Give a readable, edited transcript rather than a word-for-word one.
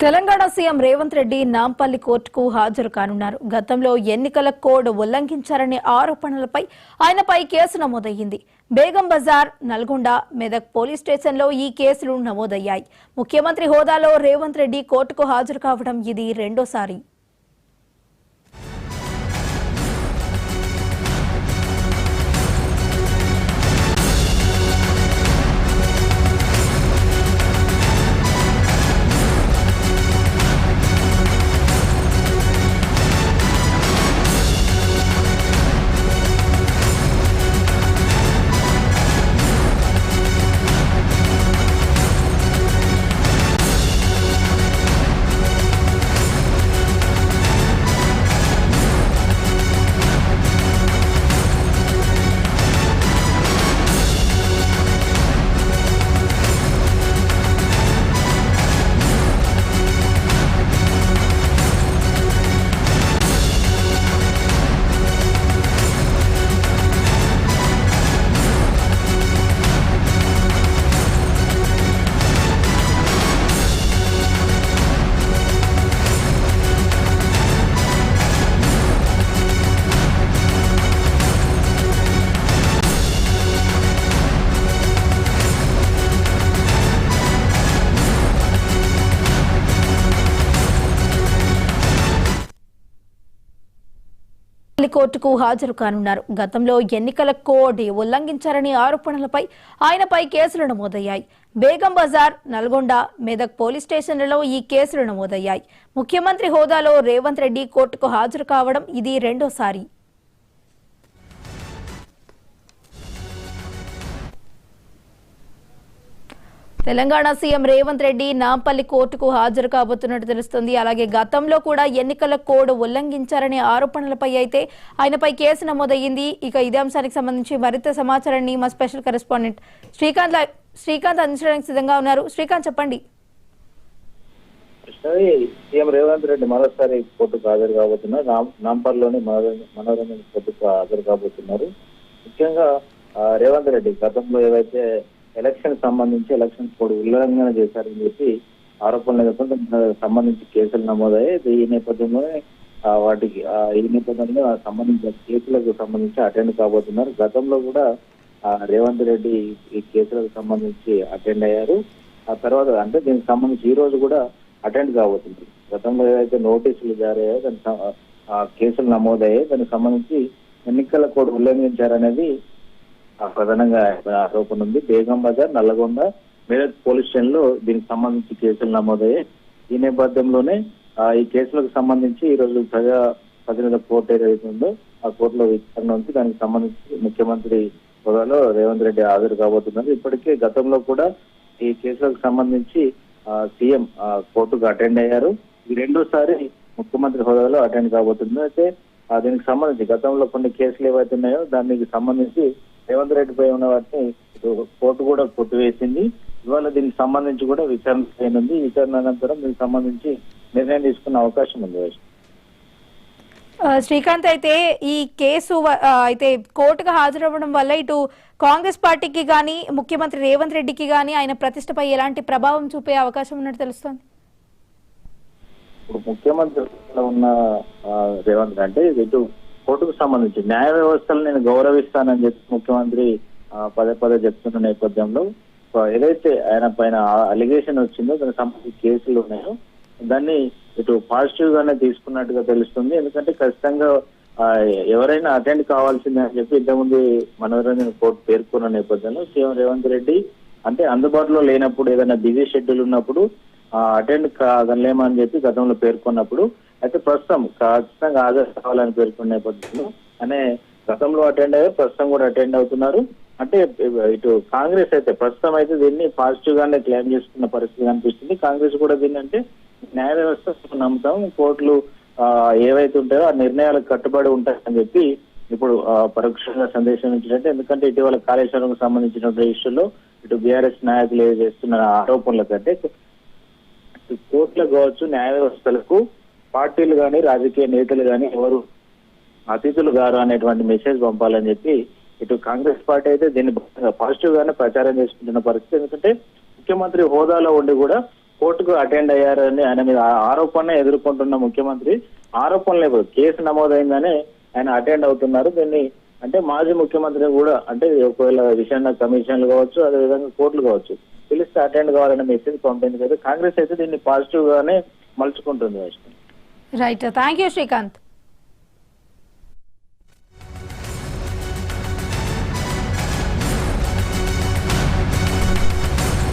Telangana CM Revanth Reddy Nampally కోర్టుకు హాజరు కానున్నారు. గతంలో ఎన్నికల కోడ్ ఉల్లంఘించారనే ఆరోపణలపై ఆయనపై కేసు నమోదయ్యింది. బేగం బజార్, నల్గొండ, మెదక్ పోలీస్ స్టేషన్లో ఈ కేసులు నమోదయ్యాయి. ముఖ్యమంత్రి హోదాలో రేవంత్ రెడ్డి కోర్టుకు హాజరు కావడం ఇది రెండోసారి. కోర్టుకు హాజరు కానున్నారు. గతంలో ఎన్నికల కోడ్ ఉల్లంఘించారనే ఆరోపణలపై ఆయనపై కేసులు నమోదయ్యాయి. బేగం బజార్, నల్గొండ, మెదక్ పోలీస్ స్టేషన్లలో ఈ కేసులు నమోదయ్యాయి. ముఖ్యమంత్రి హోదాలో రేవంత్ రెడ్డి కోర్టుకు హాజరు కావడం ఇది రెండోసారి. తెలంగాణ సీఎం రేవంత్ రెడ్డి నాంపల్లి కోర్టుకు హాజరు కాబోతున్నట్టు తెలుస్తుంది. అలాగే గతంలో కూడా ఎన్నికల కోడ్ ఉల్లంఘించారనే ఆరోపణలపై అయితే ఆయనపై కేసు నమోదయ్యింది. ఇక ఇదే అంశానికి సంబంధించి మరింత సమాచారాన్ని మా స్పెషల్ కరెస్పాండెంట్ శ్రీకాంత్ అందించడానికి సిద్ధంగా ఉన్నారు. శ్రీకాంత్, చెప్పండి. సీఎం రేవంత్ రెడ్డి మరోసారి కోర్టుకు హాజరు కాబోతున్నారు. నాంపల్లిలోని మనోరంజన్ కోర్టుకు హాజరు కాబోతున్నారు. ముఖ్యంగా రేవంత్ రెడ్డి గతంలో ఏవైతే ఎలక్షన్ సంబంధించి ఎలక్షన్ కోడ్ ఉల్లంఘన చేశారని చెప్పి ఆరోపణలు సంబంధించి కేసులు నమోదయ్యాయి. ఈ నేపథ్యంలోనే సంబంధించిన కేసులకు సంబంధించి అటెండ్ కాబోతున్నారు. గతంలో కూడా రేవంత్ రెడ్డి ఈ కేసులకు సంబంధించి అటెండ్ అయ్యారు. ఆ తర్వాత అంటే దీనికి సంబంధించి ఈ రోజు కూడా అటెండ్ కాబోతున్నారు. గతంలో ఏదైతే నోటీసులు జారీ అయ్యాయో దాని కేసులు నమోదయ్యాయి. దానికి సంబంధించి ఎన్నికల కోడ్ ఉల్లంఘించారనేది ప్రధానంగా ఆరోపణ ఉంది. బేగం బజార్, నల్లగొండ, మెదక్ పోలీస్ స్టేషన్ లో దీనికి సంబంధించి కేసులు నమోదయ్యాయి. ఈ నేపథ్యంలోనే ఈ కేసులకు సంబంధించి ఈ రోజు ప్రజా ప్రతినిధుల కోర్టు ఏదైతే ఉందో ఆ కోర్టులో విచారణ ఉంది. దానికి సంబంధించి ముఖ్యమంత్రి హోదాలో రేవంత్ రెడ్డి హాజరు కాబోతున్నారు. ఇప్పటికే గతంలో కూడా ఈ కేసులకు సంబంధించి సీఎం కోర్టుకు అటెండ్ అయ్యారు. ఈ రెండోసారి ముఖ్యమంత్రి హోదాలో అటెండ్ కాబోతుంది. అయితే దీనికి సంబంధించి గతంలో కొన్ని కేసులు ఏవైతే ఉన్నాయో దానికి సంబంధించి రేవంత్ రెడ్డిపై ఉన్న వాటిని కోర్టు కూడా కొట్టివేసింది. ఇవాళ దీనికి సంబంధించి కూడా విచారణ చేయనుంది. విచారణ అనంతరం దీనికి సంబంధించి నిర్ణయం తీసుకునే అవకాశం ఉంది. శ్రీకాంత్, అయితే ఈ కేసు అయితే కోర్టుకు హాజరవ్వడం వల్ల ఇటు కాంగ్రెస్ పార్టీకి గానీ ముఖ్యమంత్రి రేవంత్ రెడ్డికి గానీ ఆయన ప్రతిష్టపై ఎలాంటి ప్రభావం చూపే అవకాశం ఉన్నట్టు తెలుస్తోంది? ఇప్పుడు ముఖ్యమంత్రి ఉన్న రేవంత్ అంటే ఇటు కోర్టుకు సంబంధించి న్యాయ వ్యవస్థలు నేను గౌరవిస్తానని చెప్పి ముఖ్యమంత్రి పదే పదే చెప్తున్న నేపథ్యంలో ఏదైతే ఆయన పైన అలిగేషన్ వచ్చిందో దానికి సంబంధించి కేసులు ఉన్నాయో దాన్ని ఇటు పాజిటివ్ గానే తీసుకున్నట్టుగా తెలుస్తుంది. ఎందుకంటే ఖచ్చితంగా ఎవరైనా అటెండ్ కావాల్సిందే అని చెప్పి ఇంతకుముందు మనోరంజన్ కోర్టు పేర్కొన్న నేపథ్యంలో సీఎం రేవంత్ రెడ్డి అంటే అందుబాటులో లేనప్పుడు ఏదైనా బిజీ షెడ్యూల్ ఉన్నప్పుడు అటెండ్ కాగలేమని చెప్పి గతంలో పేర్కొన్నప్పుడు అయితే ప్రస్తుతం ఖచ్చితంగా హాజరు కావాలని పేర్కొన్న నేపథ్యంలో అనే గతంలో అటెండ్ అయ్యారు, ప్రస్తుతం కూడా అటెండ్ అవుతున్నారు. అంటే ఇటు కాంగ్రెస్ అయితే ప్రస్తుతం అయితే దీన్ని పాజిటివ్ గానే క్లెయిమ్ చేసుకున్న పరిస్థితి కనిపిస్తుంది. కాంగ్రెస్ కూడా దీన్ని అంటే న్యాయ వ్యవస్థ నమ్ముతాం, కోర్టులు ఏవైతే ఉంటాయో ఆ నిర్ణయాలకు కట్టుబడి ఉంటాయని చెప్పి ఇప్పుడు పరోక్షంగా సందేశం ఇచ్చినట్టు. ఎందుకంటే ఇటీవల కాళేశ్వరంకు సంబంధించినటువంటి ఇష్యూలో ఇటు బీఆర్ఎస్ నాయకులు చేస్తున్న ఆరోపణల కంటే కోర్టులకు కావచ్చు న్యాయ వ్యవస్థలకు పార్టీలు కానీ రాజకీయ నేతలు కానీ ఎవరు అతిథులు గారు అనేటువంటి మెసేజ్ పంపాలని చెప్పి ఇటు కాంగ్రెస్ పార్టీ అయితే దీన్ని పాజిటివ్ గానే ప్రచారం చేసుకుంటున్న పరిస్థితి. ఎందుకంటే ముఖ్యమంత్రి హోదాలో ఉండి కూడా కోర్టుకు అటెండ్ అయ్యారని ఆయన మీద ఆరోపణ ఎదుర్కొంటున్న ముఖ్యమంత్రి ఆరోపణ లేదు, కేసు నమోదైందని ఆయన అటెండ్ అవుతున్నారు. దీన్ని అంటే మాజీ ముఖ్యమంత్రిని కూడా అంటే ఒకవేళ విషయాన్ని కమిషన్లు కావచ్చు, అదేవిధంగా కోర్టులు కావచ్చు, పిలిస్తే అటెండ్ కావాలనే మెసేజ్ పంపింది కదా. కాంగ్రెస్ అయితే దీన్ని పాజిటివ్ గానే మలుచుకుంటుంది. Right, thank you Srikanth.